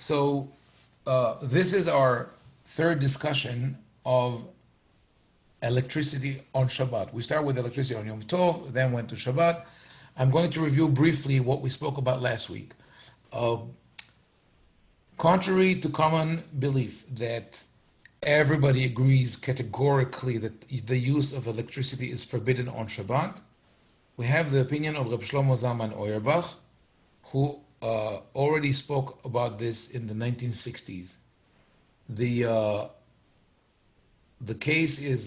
So this is our third discussion of electricity on Shabbat. We start with electricity on Yom Tov, then went to Shabbat. I'm going to review briefly what we spoke about last week. Contrary to common belief that everybody agrees categorically that the use of electricity is forbidden on Shabbat, we have the opinion of Rabbi Shlomo Zalman Auerbach, who already spoke about this in the 1960s. The case is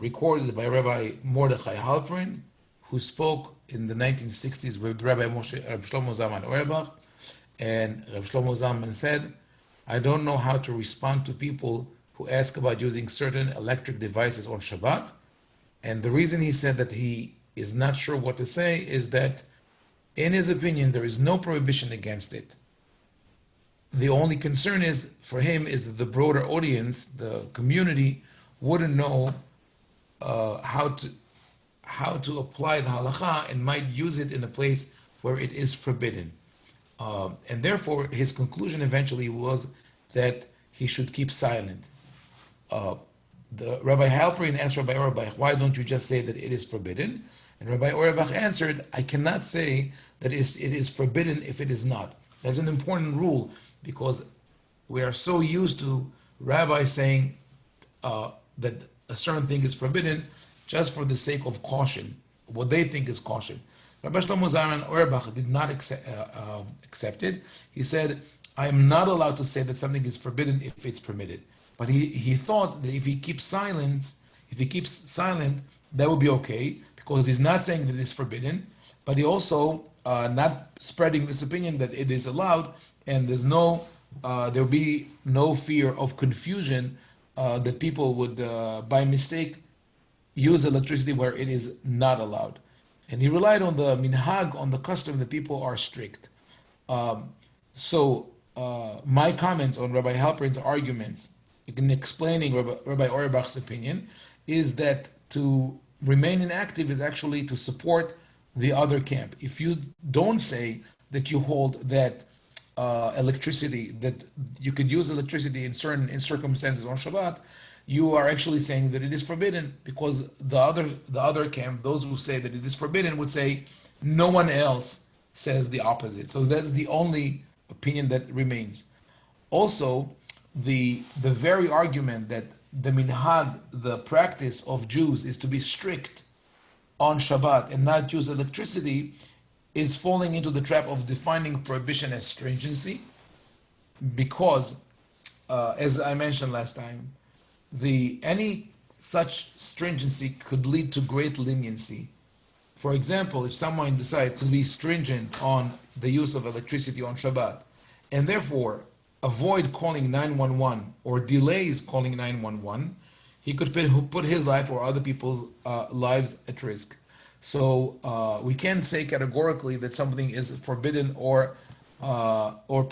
recorded by Rabbi Mordechai Halperin, who spoke in the 1960s with Rabbi Shlomo Zalman Auerbach, and Rabbi Shlomo Zalman said, "I don't know how to respond to people who ask about using certain electric devices on Shabbat." And the reason he said that he is not sure what to say is that, in his opinion, there is no prohibition against it. The only concern is, for him, is that the broader audience, the community, wouldn't know how to apply the halacha and might use it in a place where it is forbidden. And therefore, his conclusion eventually was that he should keep silent. The Rabbi Halperin asked Rabbi Auerbach, "Why don't you just say that it is forbidden?" And Rabbi Auerbach answered, "I cannot say that it is forbidden if it is not." That's an important rule, because we are so used to rabbis saying that a certain thing is forbidden just for the sake of caution, what they think is caution. Rabbi Shlomo Zalman Auerbach did not accept it. He said, "I am not allowed to say that something is forbidden if it's permitted." But he thought that if he keeps silent, that would be okay, because he's not saying that it's forbidden, but he also not spreading this opinion that it is allowed, and there'll be no fear of confusion that people would, by mistake, use electricity where it is not allowed. And he relied on the minhag, on the custom that people are strict. So my comments on Rabbi Halperin's arguments in explaining Rabbi Auerbach's opinion is that to remain inactive is actually to support the other camp. If you don't say that you hold that electricity, that you could use electricity in circumstances on Shabbat, you are actually saying that it is forbidden, because the other camp, those who say that it is forbidden, would say no one else says the opposite. So that's the only opinion that remains. Also, the very argument that the minhag, the practice of Jews, is to be strict on Shabbat and not use electricity, is falling into the trap of defining prohibition as stringency, because, as I mentioned last time, any such stringency could lead to great leniency. For example, if someone decides to be stringent on the use of electricity on Shabbat, and therefore avoid calling 911 or delays calling 911, he could put his life or other people's lives at risk. So we can't say categorically that something is forbidden or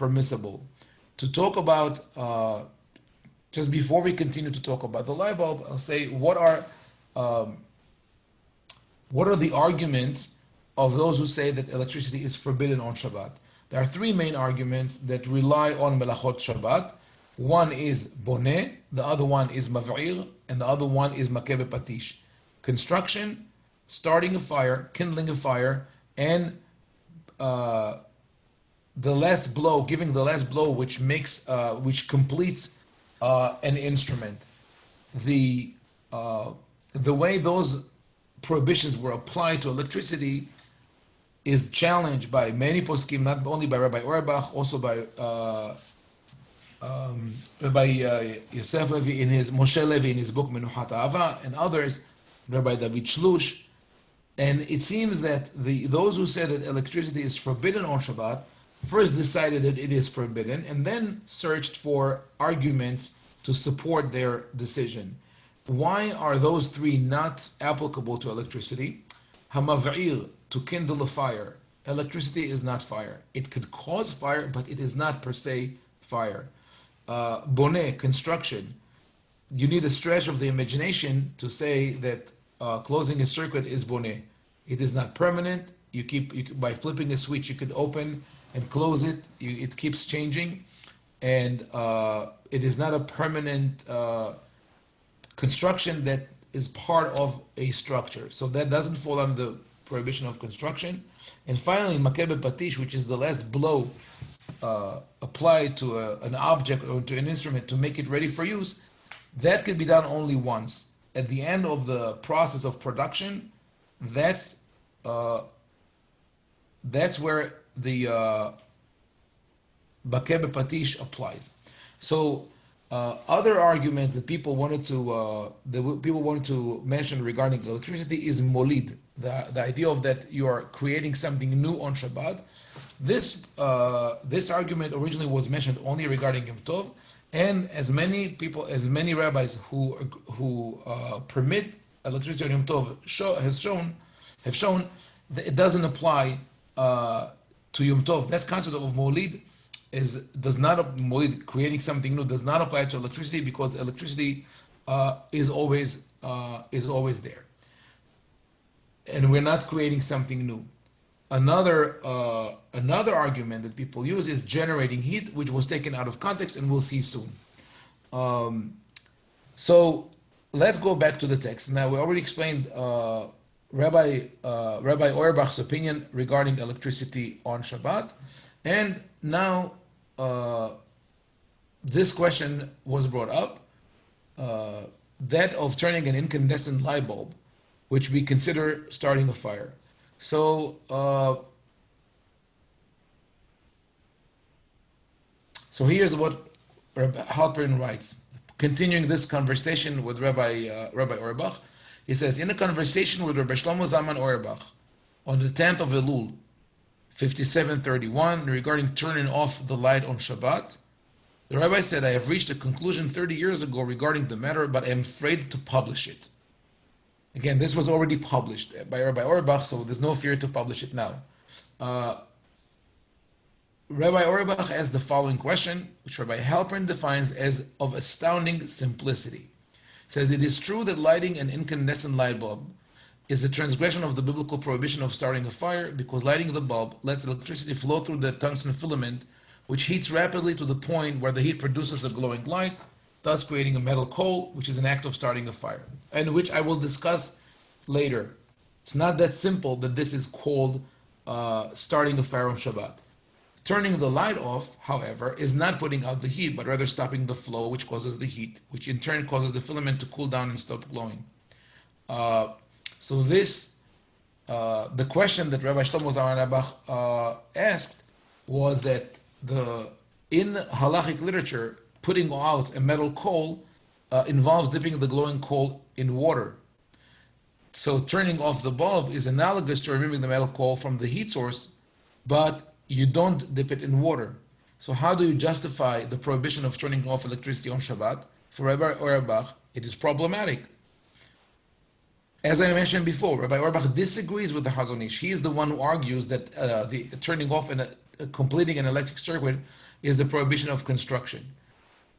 permissible. To talk about, just before we continue to talk about the light bulb, I'll say what are the arguments of those who say that electricity is forbidden on Shabbat. There are three main arguments that rely on melachot Shabbat. One is boneh, the other one is mav'ir, and the other one is makeh bepatish. Construction, starting a fire, kindling a fire, and the last blow, giving the last blow, which completes an instrument. The way those prohibitions were applied to electricity is challenged by many poskim, not only by Rabbi Auerbach, also by Rabbi Yosef Levi in his Moshe Levi in his book Menuchat Ahava, and others, Rabbi David Shlush. And it seems that those who said that electricity is forbidden on Shabbat first decided that it is forbidden, and then searched for arguments to support their decision. Why are those three not applicable to electricity? Hamav'ir, to kindle a fire. Electricity is not fire. It could cause fire, but it is not per se fire. Boneh, construction. You need a stretch of the imagination to say that closing a circuit is boneh. It is not permanent. By flipping a switch, you could open and close it. It keeps changing. and it is not a permanent construction that is part of a structure. So that doesn't fall under the prohibition of construction. And finally, makebe patish, which is the last blow applied to an object or to an instrument to make it ready for use, that can be done only once. At the end of the process of production, that's where the makebe patish applies. So other arguments that people wanted to mention regarding electricity is molid, the idea of that you are creating something new on Shabbat. This argument originally was mentioned only regarding Yom Tov, and as many rabbis who permit electricity on Yom Tov have shown that it doesn't apply to Yom Tov. That concept of molid molid, creating something new, does not apply to electricity, because electricity is always there, and we're not creating something new. Another argument that people use is generating heat, which was taken out of context, and we'll see soon. So let's go back to the text. Now, we already explained Rabbi Auerbach's opinion regarding electricity on Shabbat, and now this question was brought up, that of turning an incandescent light bulb, which we consider starting a fire. So here's what Halperin writes. Continuing this conversation with Rabbi Auerbach, he says, in a conversation with Rabbi Shlomo Zalman Auerbach on the 10th of Elul, 5731, regarding turning off the light on Shabbat, the rabbi said, I have reached a conclusion 30 years ago regarding the matter, but I am afraid to publish it. Again, this was already published by Rabbi Auerbach, so there's no fear to publish it now. Rabbi Auerbach asked the following question, which Rabbi Halperin defines as of astounding simplicity. He says, it is true that lighting an incandescent light bulb is a transgression of the biblical prohibition of starting a fire, because lighting the bulb lets electricity flow through the tungsten filament, which heats rapidly to the point where the heat produces a glowing light, thus creating a metal coal, which is an act of starting a fire, and which I will discuss later. It's not that simple that this is called starting a fire on Shabbat. Turning the light off, however, is not putting out the heat, but rather stopping the flow, which causes the heat, which in turn causes the filament to cool down and stop glowing. So this, the question that Rabbi Shlomo Zalman asked was that in halachic literature, putting out a metal coal involves dipping the glowing coal in water. So turning off the bulb is analogous to removing the metal coal from the heat source, but you don't dip it in water. So how do you justify the prohibition of turning off electricity on Shabbat? For Rabbi Auerbach, it is problematic. As I mentioned before, Rabbi Auerbach disagrees with the Hazon Ish. He is the one who argues that the turning off and completing an electric circuit is the prohibition of construction.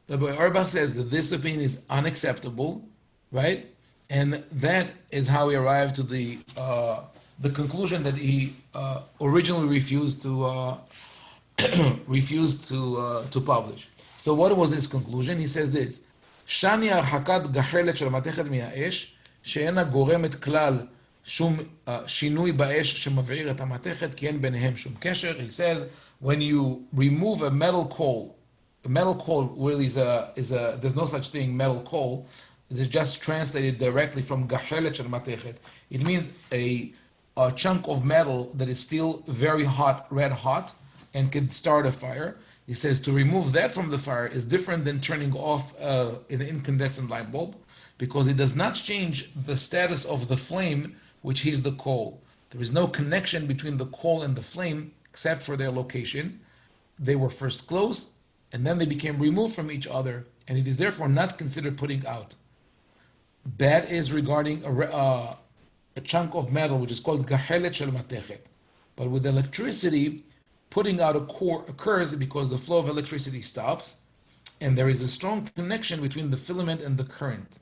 Rabbi Auerbach says that this opinion is unacceptable, right? And that is how he arrived to the conclusion that he originally refused to publish. So what was his conclusion? He says this: Shani arhakat gachelet shel matechet mi'ha'esh she'ena goremet klal shum shinui ba'esh shemav'ir et ha'matechet ki en benehem shum kesher. He says when you remove a metal coal really is there's no such thing metal coal. It's just translated directly from gachelet shel matechet. It means a chunk of metal that is still very hot, red hot, and can start a fire. He says to remove that from the fire is different than turning off an incandescent light bulb, because it does not change the status of the flame, which is the coal. There is no connection between the coal and the flame except for their location. They were first close, and then they became removed from each other, and it is therefore not considered putting out. That is regarding a chunk of metal, which is called gahelet shel matechet. But with electricity, putting out occurs because the flow of electricity stops, and there is a strong connection between the filament and the current.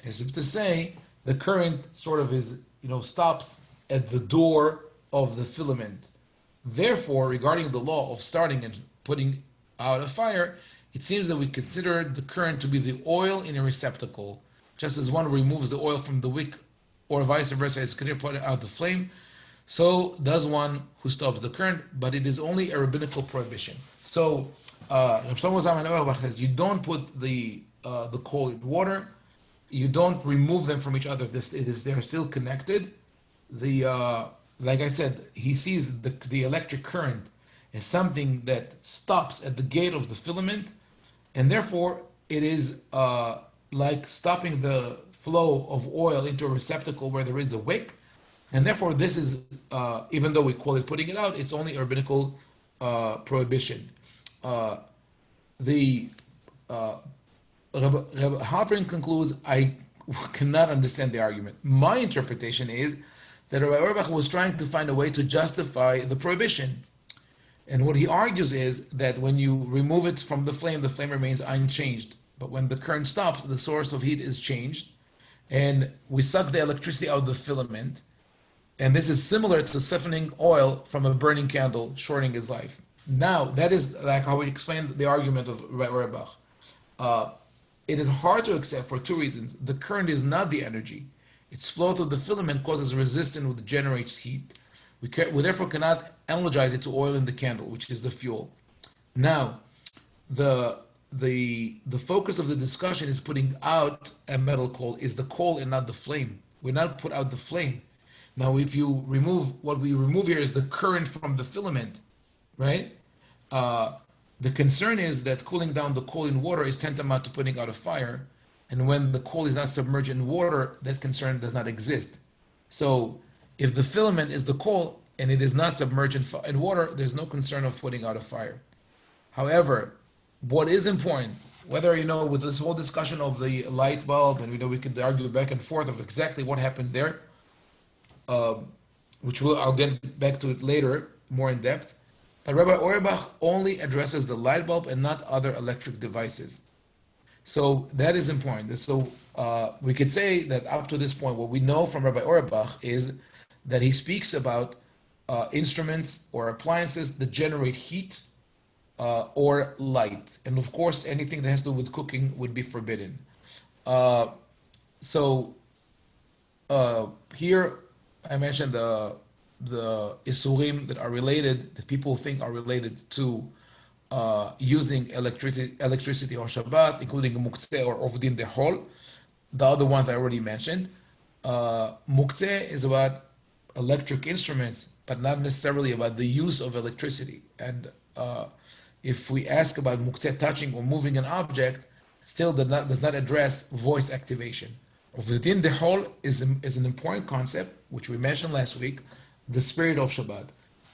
As if to say, the current sort of stops at the door of the filament. Therefore, regarding the law of starting and putting out a fire, it seems that we consider the current to be the oil in a receptacle, just as one removes the oil from the wick, or vice versa, is considered putting out the flame. So does one who stops the current, but it is only a rabbinical prohibition. So Rav Shlomo Zalman Auerbach says you don't put the coal in water, you don't remove them from each other. They're still connected. Like I said, he sees the electric current as something that stops at the gate of the filament, and therefore it is like stopping the flow of oil into a receptacle where there is a wick, and therefore this is, even though we call it putting it out, it's only a rabbinical prohibition. Halperin concludes, I cannot understand the argument. My interpretation is that Rabbi Auerbach was trying to find a way to justify the prohibition. And what he argues is that when you remove it from the flame remains unchanged. But when the current stops, the source of heat is changed, and we suck the electricity out of the filament. And this is similar to siphoning oil from a burning candle, shortening its life. Now, that is like how we explained the argument of Rabbi Auerbach. It is hard to accept for two reasons. The current is not the energy. Its flow through the filament causes resistance, which generates heat. We therefore cannot analogize it to oil in the candle, which is the fuel. Now, the focus of the discussion is putting out a metal coal, is the coal and not the flame. We're not put out the flame. Now, if you remove, what we remove here is the current from the filament, right? The concern is that cooling down the coal in water is tantamount to putting out a fire. And when the coal is not submerged in water, that concern does not exist. So if the filament is the coal and it is not submerged in water, there's no concern of putting out a fire. However, what is important, whether, with this whole discussion of the light bulb, and we could argue back and forth of exactly what happens there, which I'll get back to it later, more in depth. But Rabbi Auerbach only addresses the light bulb and not other electric devices. So that is important. So we could say that up to this point, what we know from Rabbi Auerbach is that he speaks about instruments or appliances that generate heat or light. And of course, anything that has to do with cooking would be forbidden. Here I mentioned the isurim that are related, that people think are related to using electricity on Shabbat, including muktzeh or ovdin dehol. The other ones I already mentioned. Muktzeh is about electric instruments, but not necessarily about the use of electricity. And if we ask about muktzeh touching or moving an object, still does not address voice activation. Ovdin dehol is an important concept, which we mentioned last week, the spirit of Shabbat.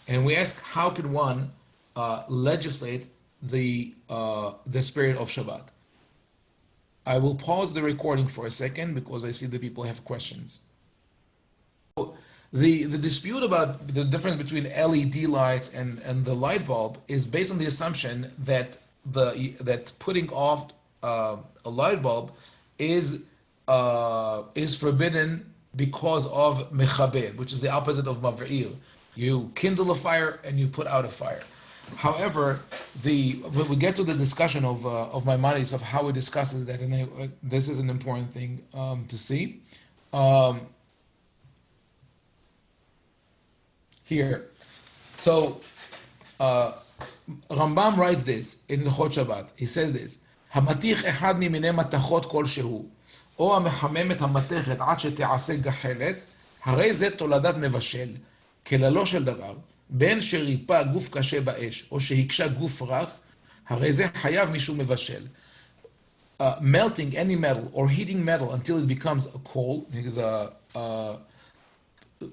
And we ask, how can one legislate the spirit of Shabbat? I will pause the recording for a second because I see that people have questions. The dispute about the difference between LED lights and the light bulb is based on the assumption that that putting off a light bulb is forbidden because of mechaber, which is the opposite of mav'ir. You kindle a fire and you put out a fire. However, when we get to the discussion of Maimonides, of how he discusses that, and this is an important thing to see. Here. So, Rambam writes this in Hot Shabbat. He says this, Hamatich echad mimine matachot kol shehu, או המחמם את המתכת עד שתעשה גחלת, הרי זה תולדת מבשל, כללו של דבר, בין שריפה גוף קשה באש, או שהקשה גוף רך, הרי זה חייב משום מבשל. Melting any metal or heating metal until it becomes a coal, because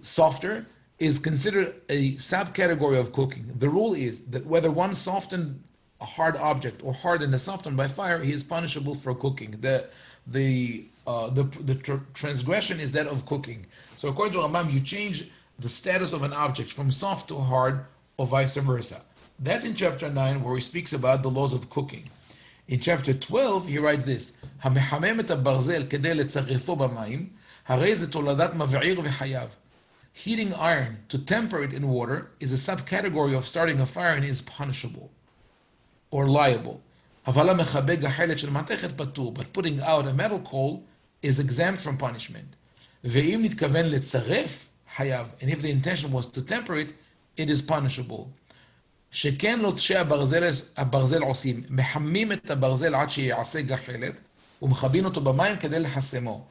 softer, is considered a subcategory of cooking. The rule is that whether one softened a hard object or hardened a softened by fire, he is punishable for cooking. The transgression is that of cooking. So according to Rambam, you change the status of an object from soft to hard, or vice versa. That's in chapter 9, where he speaks about the laws of cooking. In chapter 12, he writes this, המחמם את הברזל כדי לצרפו במים, הרי זה תולדת מבעיר וחייב. Heating iron to temper it in water is a subcategory of starting a fire and is punishable. or liable. But putting out a metal coal is exempt from punishment. And if the intention was to temper it, it is punishable. שכן לוטשי הברזל עושים, מחמים את הברזל עד שיעשה גחלת, ומכבים אותו במים כדי לחסמו.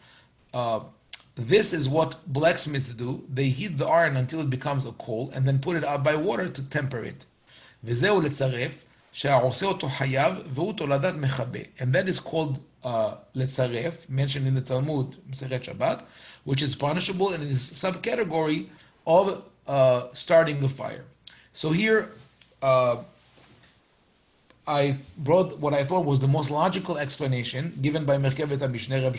This is what blacksmiths do. They heat the iron until it becomes a coal, and then put it out by water to temper it. וזהו לצרף, שהעושה אותו חייב, והוא תולדת מכבה. And that is called לצרף, mentioned in the Talmud, מסכת Shabbat, which is punishable and is subcategory of starting the fire. So here, I brought what I thought was the most logical explanation given by Merkevet HaMishneh, Rabbi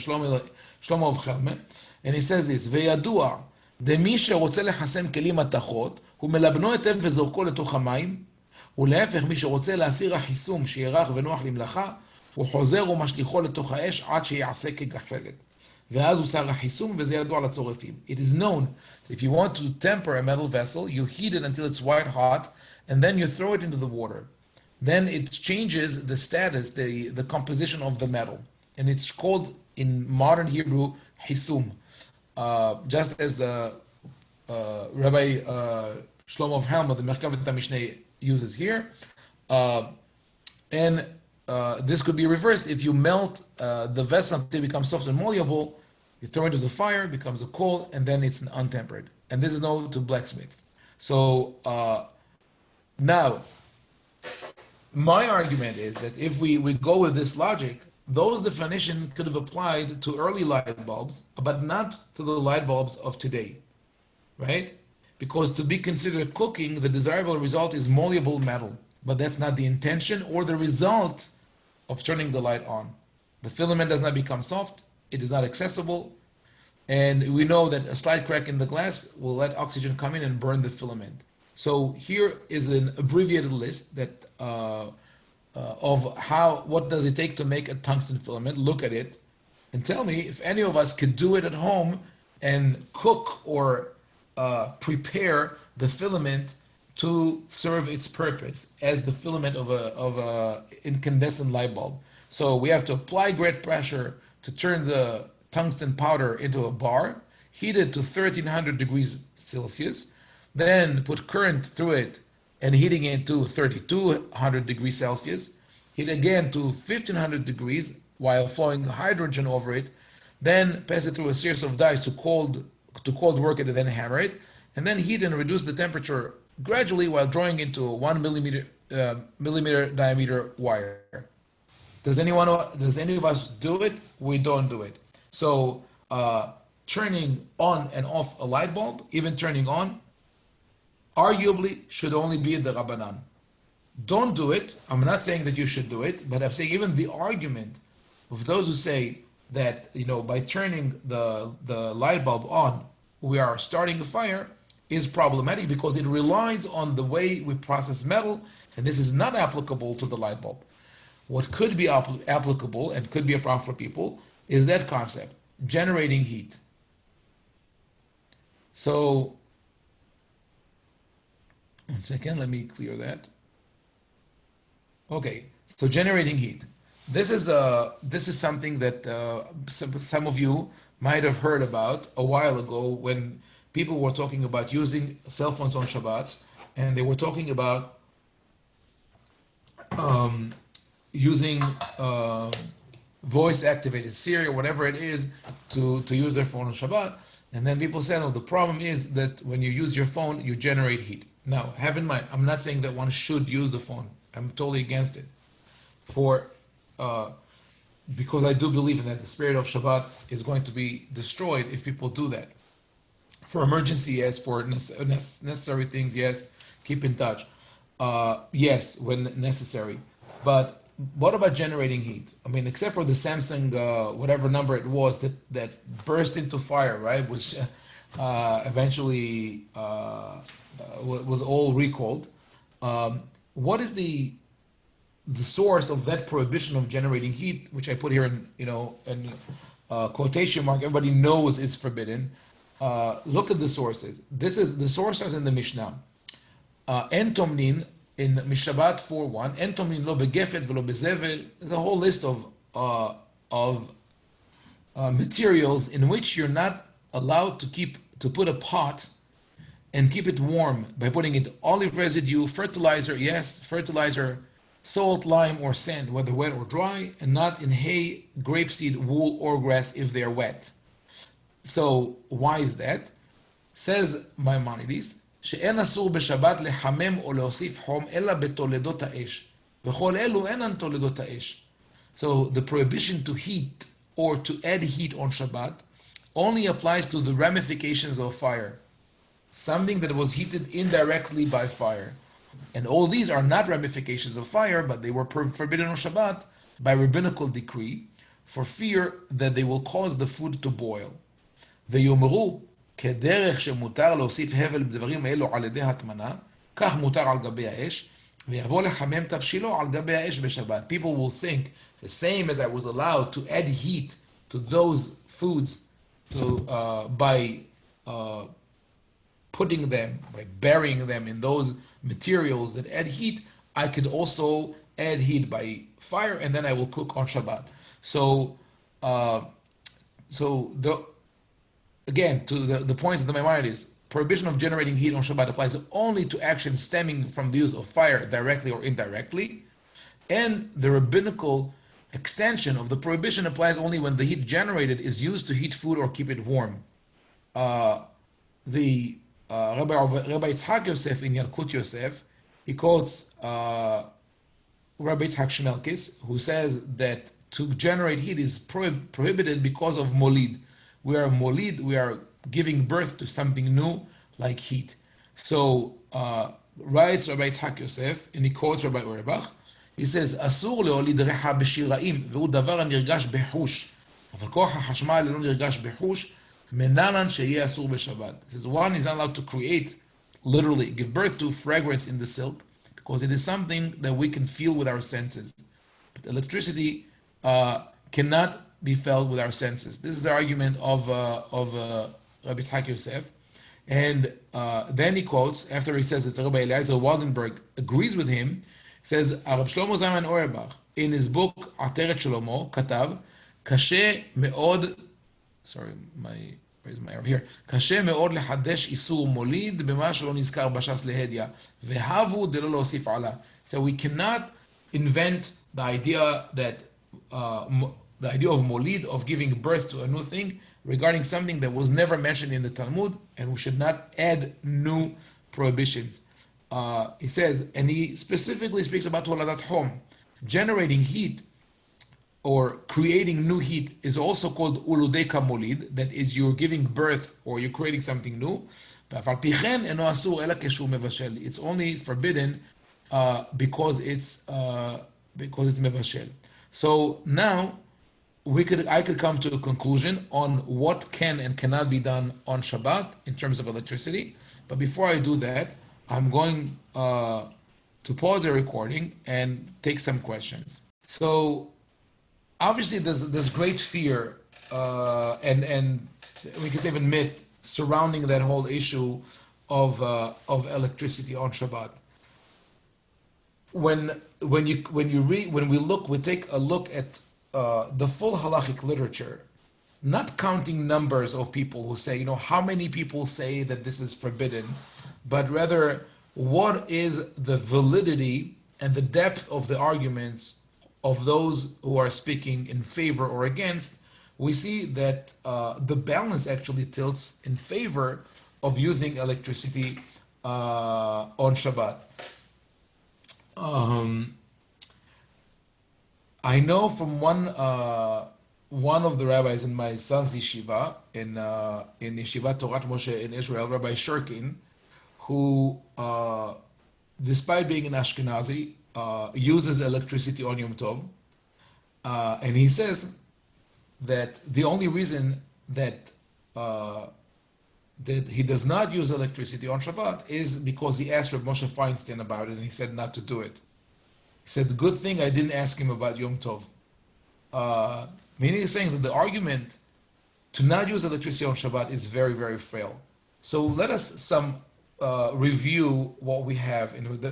Shlomo of Halperin, and he says this, וידוע, דמי שרוצה לחסם כלים מתכות, הוא מלבנו היטב וזורקו לתוך המים, ולהפך, מי שרוצה להסיר החיסום שירח ונוח למלאכה, הוא חוזר ומשליחו לתוך האש עד שיעשה כגחלת. ואז הוא שר החיסום, וזה ידוע לצורפים. It is known that if you want to temper a metal vessel, you heat it until it's white hot, and then you throw it into the water. Then it changes the status, the composition of the metal. And it's called, in modern Hebrew, hisum. Just as the Rabbi Shlomo of Halperin, the Merkevet HaMishneh, uses here. And this could be reversed. If you melt the vessel until it becomes soft and malleable, you throw it into the fire, it becomes a coal, and then it's untempered. And this is known to blacksmiths. So now, my argument is that if we go with this logic, those definitions could have applied to early light bulbs, but not to the light bulbs of today, right? Because to be considered cooking, the desirable result is malleable metal, but that's not the intention or the result of turning the light on. The filament does not become soft, it is not accessible, and we know that a slight crack in the glass will let oxygen come in and burn the filament. So here is an abbreviated list that of what does it take to make a tungsten filament. Look at it and tell me if any of us could do it at home and cook or prepare the filament to serve its purpose as the filament of a incandescent light bulb. So we have to apply great pressure to turn the tungsten powder into a bar, heat it to 1300 degrees Celsius, then put current through it and heating it to 3200 degrees Celsius, heat again to 1500 degrees while flowing hydrogen over it, then pass it through a series of dies to cold work it and then hammer it, and then heat and reduce the temperature gradually while drawing into a 1 millimeter diameter wire. Does any of us do it? We don't do it. So turning on and off a light bulb, even turning on, arguably should only be the Rabbanan. Don't do it. I'm not saying that you should do it, but I'm saying even the argument of those who say that, by turning the light bulb on, we are starting a fire, is problematic because it relies on the way we process metal, and this is not applicable to the light bulb. What could be applicable and could be a problem for people is that concept, generating heat. So, one second, let me clear that. Okay, so generating heat. This is something that some of you might have heard about a while ago when people were talking about using cell phones on Shabbat, and they were talking about using voice-activated Siri or whatever it is to use their phone on Shabbat. And then people said, the problem is that when you use your phone, you generate heat. Now, have in mind, I'm not saying that one should use the phone. I'm totally against it. Because I do believe that the spirit of Shabbat is going to be destroyed if people do that. For emergency, yes. For necessary things, yes. Keep in touch. Yes, when necessary. But what about generating heat? I mean, except for the Samsung, whatever number it was that burst into fire, right? Which eventually was all recalled. What is the source of that prohibition of generating heat, which I put here in quotation mark? Everybody knows is forbidden. Look at the sources. This is the sources in the Mishnah. En tomnin in Mishabat 4:1, En tomin lo begefet velo bezevel. There's a whole list of materials in which you're not allowed to put a pot and keep it warm by putting in olive residue, fertilizer, yes, fertilizer, salt, lime, or sand, whether wet or dry, and not in hay, grapeseed, wool, or grass if they are wet. So why is that? Says Maimonides, שאין אסור בשבת לחמם או להוסיף חום אלא בתולדות האש. וכל אלו אינן תולדות האש. So the prohibition to heat or to add heat on Shabbat only applies to the ramifications of fire. Something that was heated indirectly by fire. And all these are not ramifications of fire, but they were forbidden on Shabbat by rabbinical decree for fear that they will cause the food to boil. ויאמרו, כדרך שמותר להוסיף הבל בדברים אלו על ידי הטמנה, כך מותר על גבי האש, ויבוא לחמם תבשילו על גבי האש בשבת. People will think, the same as I was allowed to add heat to those foods by putting them, by burying them in those materials that add heat, I could also add heat by fire, and then I will cook on Shabbat. So again, to the points of the Maimonides, prohibition of generating heat on Shabbat applies only to actions stemming from the use of fire directly or indirectly, and the rabbinical extension of the prohibition applies only when the heat generated is used to heat food or keep it warm. Rabbi Yitzhak Yosef in Yalkut Yosef, he quotes Rabbi Yitzhak Shmelkis, who says that to generate heat is prohibited because of molid. We are giving birth to something new like heat. So writes Rabbi Yitzhak Yosef, and he quotes Rabbi Auerbach, he says, אסור להוליד ריחה בשיראים, והוא דבר הנרגש בחוש. אבל כוח החשמל לא נרגש בחוש, מנהלן שיהיה אסור בשבת. He says, one is not allowed to create, literally, give birth to fragrance in the silk, because it is something that we can feel with our senses. But electricity cannot be felt with our senses. This is the argument of Rabbi Yitzhak Yosef. And then he quotes, after he says that Rabbi Eliezer Waldenberg agrees with him, he says, Rabbi Shlomo Zalman Auerbach, in his book, Ateret Shlomo, כתב, קשה מאוד, where's my error here? קשה מאוד לחדש איסור מוליד במה שלא נזכר בש"ס להדיא, והבו דלא להוסיף עלה. So we cannot invent the idea that the idea of molid, of giving birth to a new thing, regarding something that was never mentioned in the Talmud, and we should not add new prohibitions. He says, and he specifically speaks about holadat hom, generating heat or creating new heat is also called uludeka molid, that is, you're giving birth or you're creating something new. It's only forbidden because it's mevashel. So now I could come to a conclusion on what can and cannot be done on Shabbat in terms of electricity. But before I do that, I'm going to pause the recording and take some questions. So obviously there's great fear and we can say even myth surrounding that whole issue of electricity on Shabbat. When we take a look at the full halachic literature, not counting numbers of people who say, how many people say that this is forbidden, but rather what is the validity and the depth of the arguments of those who are speaking in favor or against, we see that the balance actually tilts in favor of using electricity on Shabbat. I know from one of the rabbis in my son's yeshiva, in Yeshivat Torah Moshe in Israel, Rabbi Shurkin, who, despite being an Ashkenazi, uses electricity on Yom Tov. And he says that the only reason that he does not use electricity on Shabbat is because he asked Rabbi Moshe Feinstein about it and he said not to do it. He said, good thing I didn't ask him about Yom Tov. Meaning he's saying that the argument to not use electricity on Shabbat is very, very frail. So let us review what we have. And the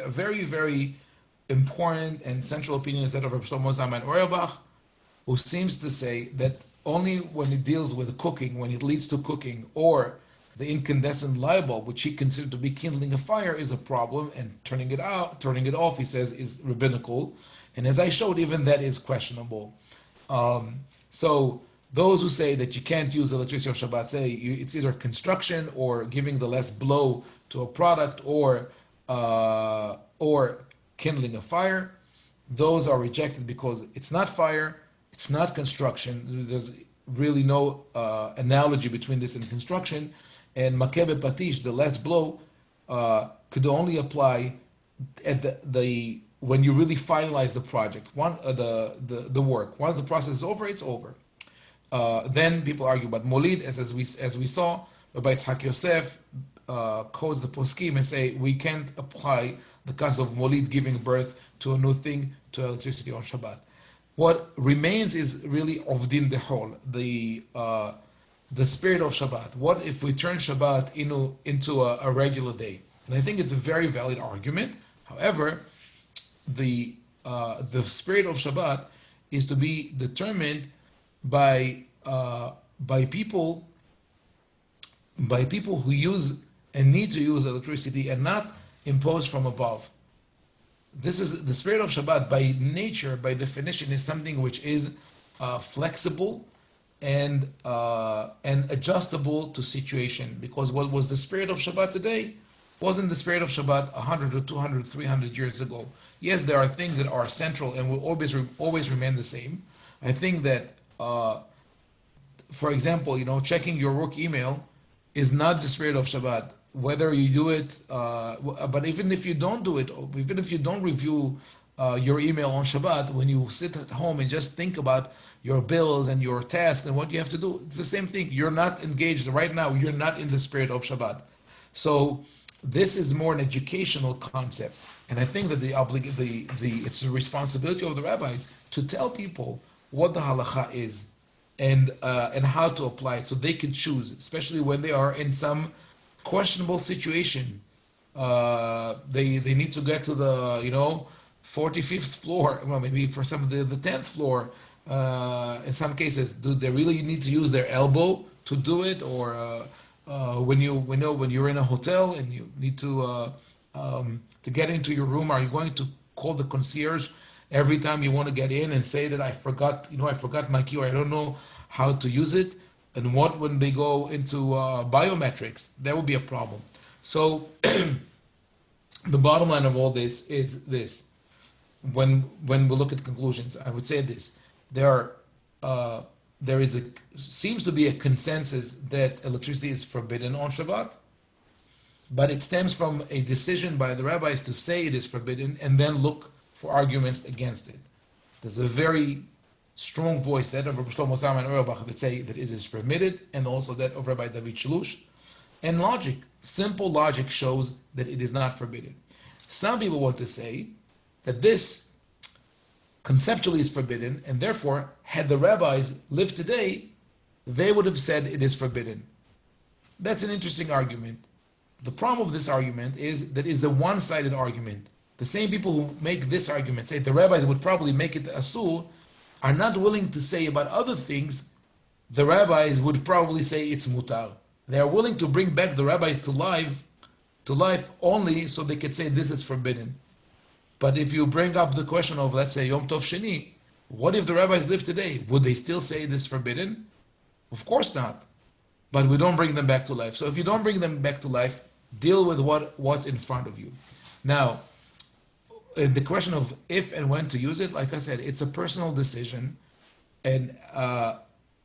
very, very important and central opinion is that of Rabbi Shlomo Zalman Auerbach, who seems to say that only when it deals with cooking, when it leads to cooking, or the incandescent light bulb, which he considered to be kindling a fire, is a problem, and turning it off, he says, is rabbinical. And as I showed, even that is questionable. So those who say that you can't use electricity on Shabbat say it's either construction or giving the less blow to a product or kindling a fire. Those are rejected because it's not fire, it's not construction. There's really no analogy between this and construction. And makebe patish, the less blow, could only apply at the when you really finalize the project, the work. Once the process is over, it's over. Then people argue about molid, as we saw. Rabbi Yitzhak Yosef codes the poskim and say we can't apply the concept of molid, giving birth to a new thing, to electricity on Shabbat. What remains is really ovdin dehol, the spirit of Shabbat. What if we turn Shabbat into a regular day? And I think it's a very valid argument. However, the spirit of Shabbat is to be determined by people who use and need to use electricity, and not imposed from above. This is the spirit of Shabbat. By nature, by definition, is something which is flexible and adjustable to situation. Because what was the spirit of Shabbat today wasn't the spirit of Shabbat 100 or 200, 300 years ago. Yes, there are things that are central and will always remain the same. I think that, for example, checking your work email is not the spirit of Shabbat. Whether you do it, but even if you don't do it, even if you don't review your email on Shabbat, when you sit at home and just think about your bills and your tasks and what you have to do, it's the same thing. You're not engaged right now. You're not in the spirit of Shabbat. So this is more an educational concept, and I think that it's the responsibility of the rabbis to tell people what the halacha is and how to apply it, so they can choose, especially when they are in some questionable situation. They need to get to the 45th floor. Well, maybe for some of the 10th floor. In some cases, do they really need to use their elbow to do it, or when you're in a hotel and you need to get into your room, are you going to call the concierge every time you want to get in and say that I forgot my key, or I don't know how to use it? And what when they go into biometrics? That would be a problem. So the bottom line of all this is this. When we look at conclusions, I would say this: seems to be a consensus that electricity is forbidden on Shabbat, but it stems from a decision by the rabbis to say it is forbidden and then look for arguments against it. There's a very strong voice, that of Rabbi Shlomo Zalman Auerbach, that say that it is permitted, and also that of Rabbi David Shlush. And simple logic shows that it is not forbidden. Some people want to say that this conceptually is forbidden, and therefore, had the rabbis lived today, they would have said it is forbidden. That's an interesting argument. The problem of this argument is that it's a one-sided argument. The same people who make this argument say the rabbis would probably make it asur, are not willing to say about other things. The rabbis would probably say it's mutar. They are willing to bring back the rabbis to life only so they could say this is forbidden. But if you bring up the question of, let's say, Yom Tov Sheni, what if the rabbis live today? Would they still say this is forbidden? Of course not. But we don't bring them back to life. So if you don't bring them back to life, deal with what's in front of you. Now, the question of if and when to use it, like I said, it's a personal decision, and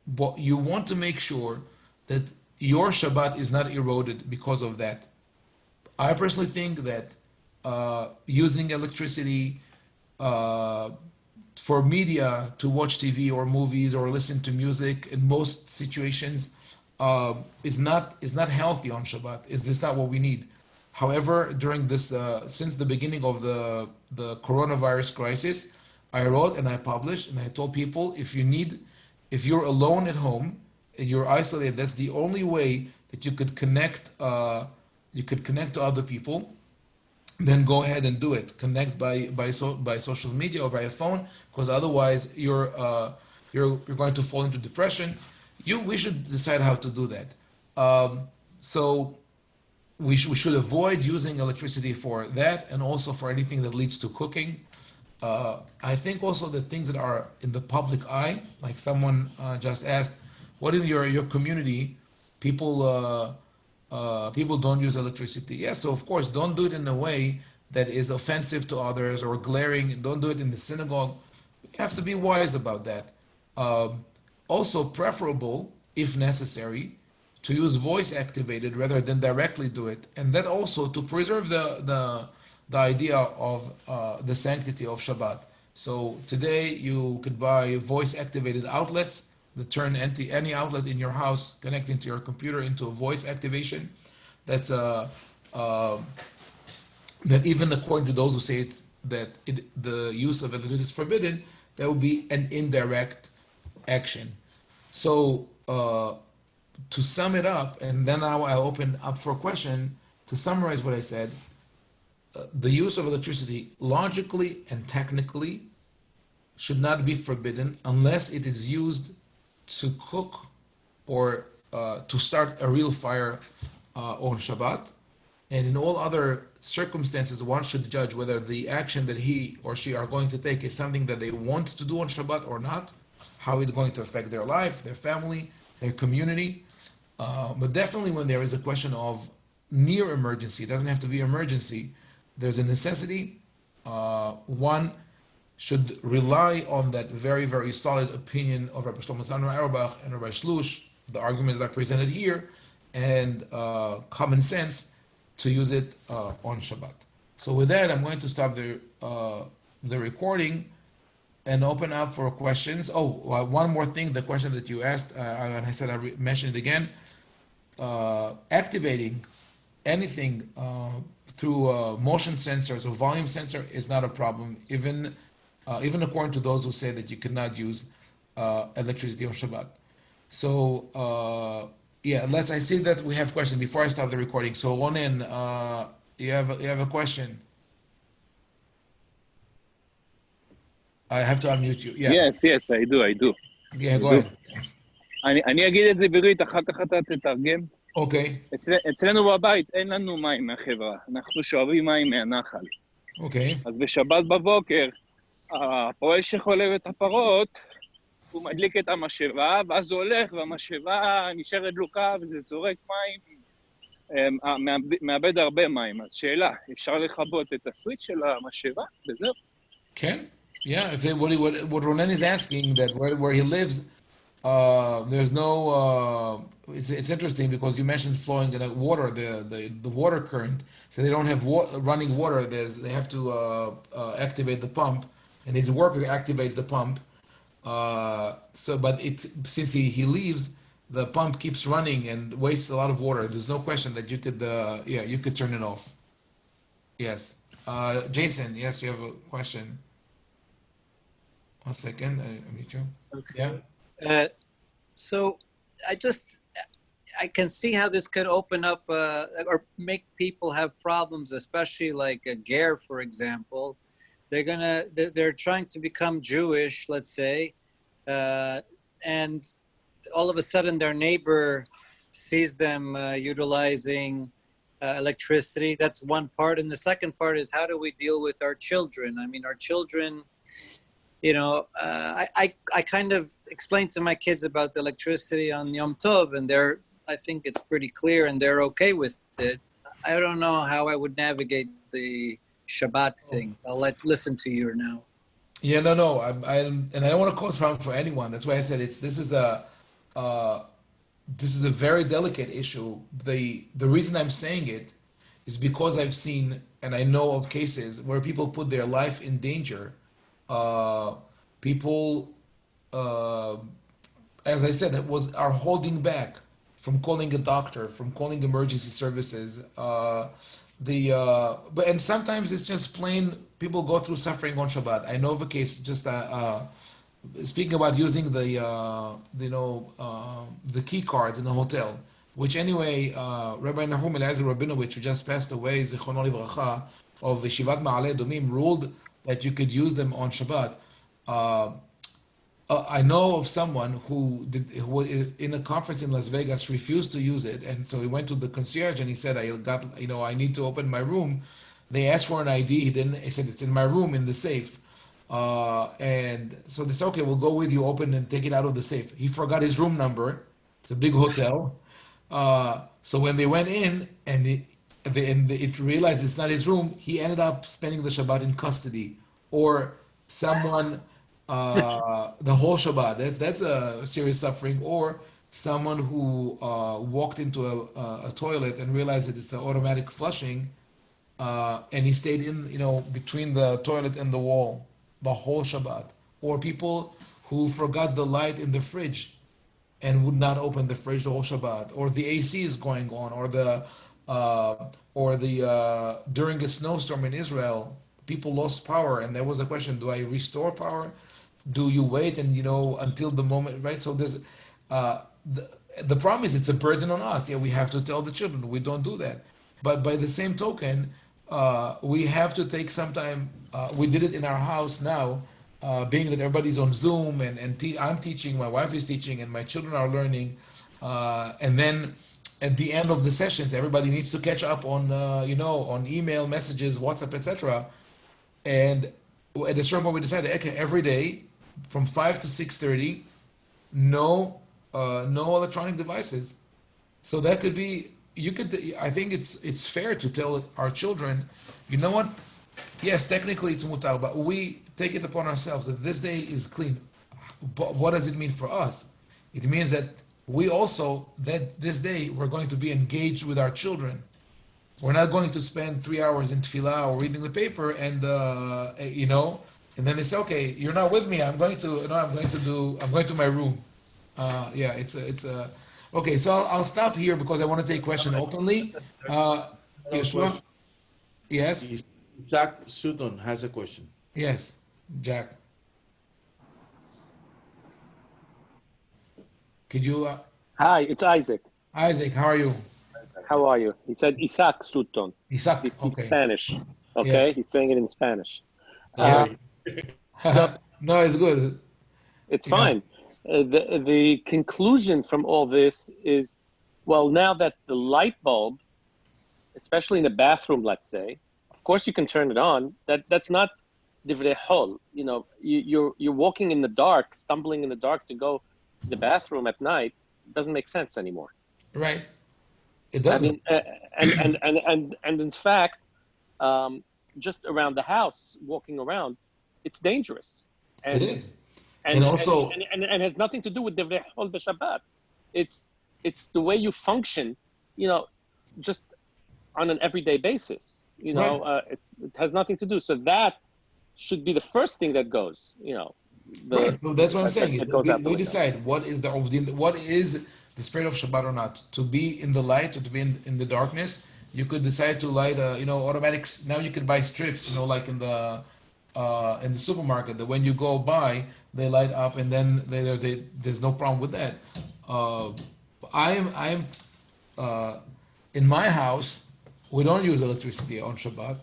but you want to make sure that your Shabbat is not eroded because of that. I personally think that using electricity for media, to watch TV or movies or listen to music in most situations is not healthy on Shabbat. Is this not what we need? However, during this, since the beginning of the coronavirus crisis, I wrote and I published and I told people, if you're alone at home and you're isolated, that's the only way that you could connect you could connect to other people, then go ahead and do it. Connect by social media or by a phone, because otherwise you're going to fall into depression. We should decide how to do that. So we should avoid using electricity for that, and also for anything that leads to cooking. I think also the things that are in the public eye, like someone just asked, what in your community people don't use electricity? Yes, so of course, don't do it in a way that is offensive to others or glaring. Don't do it in the synagogue. You have to be wise about that. Um, Also, preferable, if necessary, to use voice activated rather than directly do it, and that also to preserve the idea of the sanctity of Shabbat. So today you could buy voice activated outlets that turn any outlet in your house connecting to your computer into a voice activation. That's uh, that even according to those who say the use of electricity is forbidden, that would be an indirect action. So to sum it up, and then now I'll open up for a question. To summarize what I said, the use of electricity logically and technically should not be forbidden unless it is used to cook or to start a real fire on Shabbat. And in all other circumstances, one should judge whether the action that he or she are going to take is something that they want to do on Shabbat or not, how it's going to affect their life, their family, their community. But definitely when there is a question of near emergency, it doesn't have to be emergency, there's a necessity. One should rely on that very, very solid opinion of Rabbi Shlomo Zalman Auerbach and Rabbi Shlush, the arguments that are presented here, and common sense to use it on Shabbat. So with that, I'm going to stop the recording and open up for questions. Oh, one more thing, the question that you asked, and I said mentioned it again, activating anything through motion sensors or volume sensor is not a problem, even according to those who say that you cannot use electricity on Shabbat. So yeah, I see that we have questions before I start the recording. So Ronen, you have a question. I have to unmute you. Yeah. Yes, I do. Yeah, go ahead. אני אגיד את זה בעברית, אחר כך אתה תתרגם. אוקיי. אצלנו בבית אין לנו מים מהחברה, אנחנו שואבים מים מהנחל. אוקיי. אז בשבת בבוקר, הפועל שחולב את הפרות, הוא מדליק את המשאבה, ואז הוא הולך, והמשאבה נשארת דלוקה, וזה זורק מים, מאבד הרבה מים. אז שאלה, אפשר לכבות את הסוויץ' של המשאבה? וזהו. כן. Yeah, what Ronen is asking, that where he lives, there's no. It's interesting because you mentioned flowing in water, the water current. So they don't have running water. They have to activate the pump, and his worker activates the pump. But since he leaves, the pump keeps running and wastes a lot of water. There's no question that you could you could turn it off. Yes, Jason. Yes, you have a question. 1 second, I meet you. Okay. Yeah. So I can see how this could open up or make people have problems, especially like a ger, for example. They're trying to become Jewish, let's say, and all of a sudden their neighbor sees them utilizing electricity. That's one part. And the second part is, how do we deal with our children? I mean, our children, you know, I kind of explained to my kids about the electricity on Yom Tov, and I think it's pretty clear and they're okay with it. I don't know how I would navigate the Shabbat thing. I'll listen to you now. Yeah, no. And I don't want to cause problem for anyone. That's why I said this is a very delicate issue. The reason I'm saying it is because I've seen and I know of cases where people put their life in danger. People, as I said, are holding back from calling a doctor, from calling emergency services. And sometimes it's just plain people go through suffering on Shabbat. I know of a case just speaking about using the key cards in the hotel. which anyway, Rabbi Nahum Eliezer Rabinovich, who just passed away, Zichrono Livracha, of Yeshivat Ma'aleh Domim, ruled that you could use them on Shabbat. Uh, I know of someone who was in a conference in Las Vegas, refused to use it, and so he went to the concierge and he said, I need to open my room. They asked for an ID. He didn't. He said, it's in my room in the safe. And so they said, okay, we'll go with you, open and take it out of the safe. He forgot his room number. It's a big hotel. So when they went in and it realized it's not his room, he ended up spending the Shabbat in custody, or someone the whole Shabbat. That's a serious suffering. Or someone who walked into a toilet and realized that it's an automatic flushing, and he stayed in, between the toilet and the wall the whole Shabbat. Or people who forgot the light in the fridge and would not open the fridge the whole Shabbat, or the AC is going on, or the during a snowstorm in Israel, people lost power, and there was a question: do I restore power? Do you wait and until the moment, right? So there's the problem is it's a burden on us. Yeah, we have to tell the children. We don't do that, but by the same token, we have to take some time. We did it in our house now. Being that everybody's on Zoom and I'm teaching, my wife is teaching, and my children are learning, and then at the end of the sessions, everybody needs to catch up on on email messages, WhatsApp, etc. And at a certain point, we decided, okay, every day from 5 to 6:30, no electronic devices. So that could be, I think it's fair to tell our children, you know what? Yes, technically it's mutar, but we take it upon ourselves that this day is clean. But what does it mean for us? It means that we also, that this day, we're going to be engaged with our children. We're not going to spend 3 hours in tefillah or reading the paper and and then they say, okay, you're not with me. I'm going to my room. Okay. So I'll stop here because I want to take question openly. Yeshua? Yes. Jack Sutton has a question. Yes, Jack. Could you? Hi, it's Isaac. Isaac, how are you? How are you? He said Isaac Sutton. Isaac, He's okay. Spanish. Okay, Yes. He's saying it in Spanish. Sorry. No, it's good. It's Yeah. fine. The conclusion from all this is, well, now that the light bulb, especially in the bathroom, let's say, of course you can turn it on. That's not divrei hol. You're walking in the dark, stumbling in the dark to go to the bathroom at night. It doesn't make sense anymore. Right. It I doesn't. mean, and in fact, just around the house, walking around, it's dangerous. It is. And also, and has nothing to do with divrei hol b'Shabbat. It's the way you function, just on an everyday basis. Right. It has nothing to do. So that should be the first thing that goes. Right. So that's what I'm saying. that goes out the We window. decide what is the spirit of Shabbat or not. To be in the light or to be in the darkness. You could decide to light automatics. Now you can buy strips, like in the supermarket, that when you go by, they light up, and then there's no problem with that. I'm in my house. We don't use electricity on Shabbat,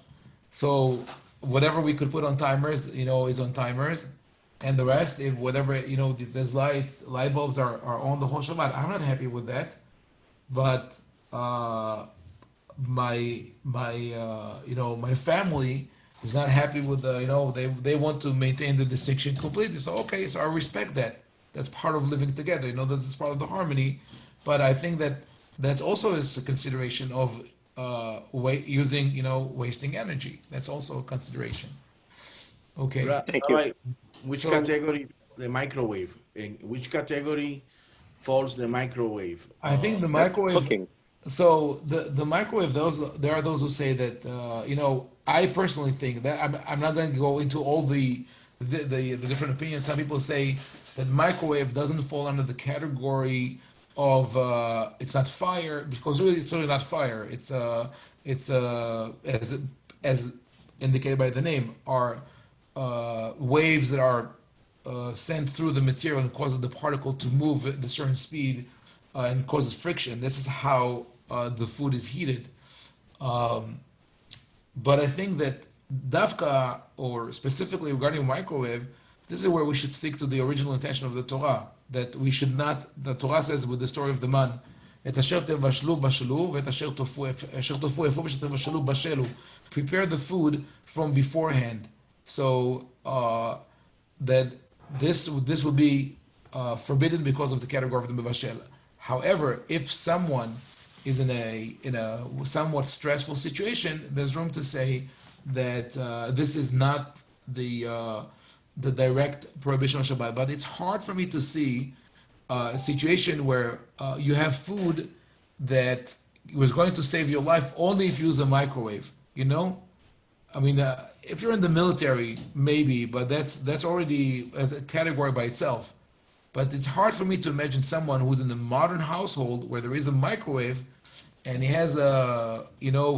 so whatever we could put on timers, is on timers, and the rest, if whatever if there's light bulbs are on the whole Shabbat. I'm not happy with that, but my family is not happy with they want to maintain the distinction completely. So okay, so I respect that. That's part of living together. That's part of the harmony. But I think that's also is a consideration of wasting energy. That's also a consideration. Okay. Thank you. Right. Which category the microwave? In which category falls the microwave? I think the That's microwave. cooking. So the microwave. There are those who say that I personally think that I'm not going to go into all the different opinions. Some people say that microwave doesn't fall under the category of it's not fire, because really it's really not fire. It's as indicated by the name, are waves that are sent through the material and causes the particle to move at a certain speed and causes friction. This is how the food is heated. Um, but I think that dafka, or specifically regarding microwave, this is where we should stick to the original intention of the Torah. That we should not, the Torah says with the story of the man, את אשר תבשלו בשלו, ואת אשר תאפו אפו ושאשר תבשלו בשלו. Prepare the food from beforehand. So that this would be forbidden because of the category of the mevashel. However, if someone is in a somewhat stressful situation, there's room to say that this is not the direct prohibition on Shabbat. But it's hard for me to see a situation where you have food that was going to save your life only if you use a microwave. You know, I mean, if you're in the military, maybe, but that's already a category by itself. But it's hard for me to imagine someone who's in a modern household where there is a microwave and he has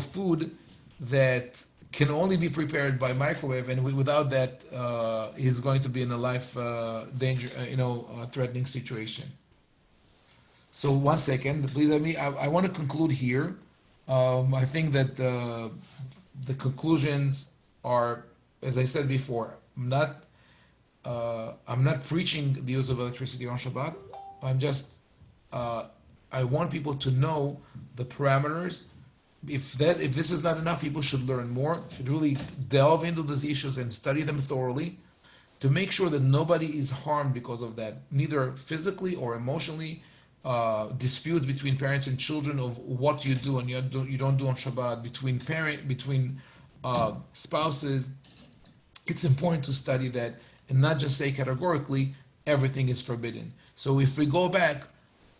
food that can only be prepared by microwave, and without that, he's going to be in a life threatening situation. So 1 second, please let me. I want to conclude here. I think that the conclusions are, as I said before, I'm not preaching the use of electricity on Shabbat. I'm just I want people to know the parameters. If this is not enough, people should learn more, should really delve into these issues and study them thoroughly to make sure that nobody is harmed because of that, neither physically or emotionally. Disputes between parents and children of what you do and you don't do on Shabbat, between spouses. It's important to study that and not just say categorically everything is forbidden. So if we go back,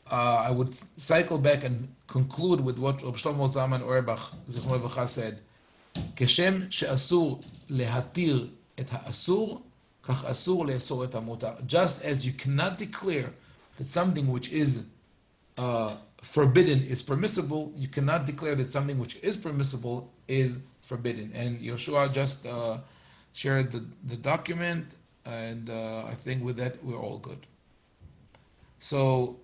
I would cycle back and conclude with what Rabbi Shlomo Zalman Auerbach Zichrono Livracha said: "Keshem she'asur lehatir et ha'asur, kach asur le'asor et ha'mutar." Just as you cannot declare that something which is forbidden is permissible, you cannot declare that something which is permissible is forbidden. And Yoshua just shared the document, and I think with that we're all good. So